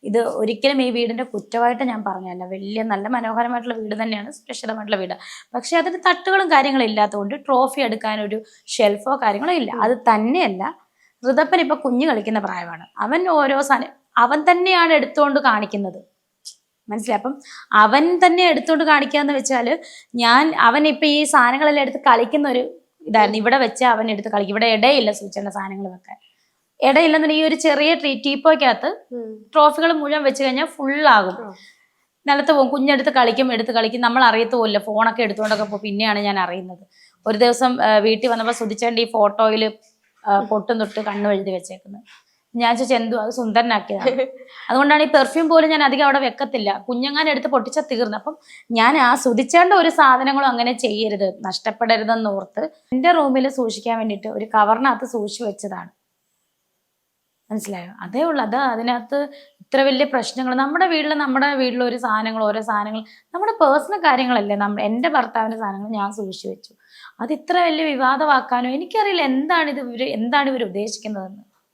ഇത് ഒരിക്കലും ഈ വീടിന്റെ കുറ്റമായിട്ട് ഞാൻ പറഞ്ഞല്ല. വലിയ നല്ല മനോഹരമായിട്ടുള്ള വീട് തന്നെയാണ്, സ്പെഷ്യലായിട്ടുള്ള വീട്. പക്ഷെ അതിന് തട്ടുകളും കാര്യങ്ങളും ഇല്ലാത്തതുകൊണ്ട് ട്രോഫി എടുക്കാനൊരു ഷെൽഫോ കാര്യങ്ങളോ ഇല്ല. അത് തന്നെയല്ല, ഋതപ്പൻ ഇപ്പൊ കുഞ്ഞു കളിക്കുന്ന പ്രായമാണ്. അവൻ ഓരോ സാധനം അവൻ തന്നെയാണ് എടുത്തുകൊണ്ട് കാണിക്കുന്നത്. മനസ്സിലായി? അപ്പം അവൻ തന്നെ എടുത്തുകൊണ്ട് കാണിക്കാന്ന് വെച്ചാല് അവൻ ഇപ്പൊ ഈ സാധനങ്ങളെല്ലാം എടുത്ത് കളിക്കുന്ന ഒരു ഇതായിരുന്നു. ഇവിടെ വെച്ച് അവൻ എടുത്ത് കളിക്കും. ഇവിടെ ഇടയില്ല സൂചിച്ചേണ്ട സാധനങ്ങൾ വെക്കാൻ. ഇടയില്ലെന്നുണ്ടെങ്കിൽ ഈ ഒരു ചെറിയ ടീപ്പോയ്ക്കകത്ത് ട്രോഫികൾ മുഴുവൻ വെച്ച് കഴിഞ്ഞാൽ ഫുള്ളാകും, നിലത്ത് പോകും. കുഞ്ഞെടുത്ത് കളിക്കും. നമ്മൾ അറിയത്തുമില്ല. ഫോണൊക്കെ എടുത്തുകൊണ്ടൊക്കെ പോകും. പിന്നെയാണ് ഞാൻ അറിയുന്നത്. ഒരു ദിവസം വീട്ടിൽ വന്നപ്പോൾ സുധിച്ചേണ്ട ഈ ഫോട്ടോയിൽ പൊട്ടും തൊട്ട് കണ്ണു എഴുതി വെച്ചേക്കുന്നത്. ഞാൻ ചോദിച്ചു എന്തു അത് സുന്ദരനാക്കിയതാണ്. അതുകൊണ്ടാണ് ഈ പെർഫ്യൂം പോലും ഞാൻ അധികം അവിടെ വെക്കത്തില്ല. കുഞ്ഞങ്ങാൻ എടുത്ത് പൊട്ടിച്ചാൽ തീർന്നു. അപ്പം ഞാൻ ആ സുധിച്ചേണ്ട ഒരു സാധനങ്ങളും അങ്ങനെ ചെയ്യരുത്, നഷ്ടപ്പെടരുതെന്ന് ഓർത്ത് എൻ്റെ റൂമിൽ സൂക്ഷിക്കാൻ വേണ്ടിയിട്ട് ഒരു കവറിനകത്ത് സൂക്ഷിച്ചു വെച്ചതാണ്. മനസ്സിലായോ? അതേ ഉള്ളൂ. അതിനകത്ത് ഇത്ര വലിയ പ്രശ്നങ്ങൾ നമ്മുടെ വീട്ടിൽ ഒരു സാധനങ്ങൾ, ഓരോ സാധനങ്ങൾ നമ്മുടെ പേഴ്സണൽ കാര്യങ്ങളല്ലേ. എൻ്റെ ഭർത്താവിൻ്റെ സാധനങ്ങൾ ഞാൻ സൂക്ഷിച്ചു വെച്ചു. അത് ഇത്ര വലിയ വിവാദമാക്കാനോ എനിക്കറിയില്ല. എന്താണ് ഇവർ ഉദ്ദേശിക്കുന്നതെന്ന്.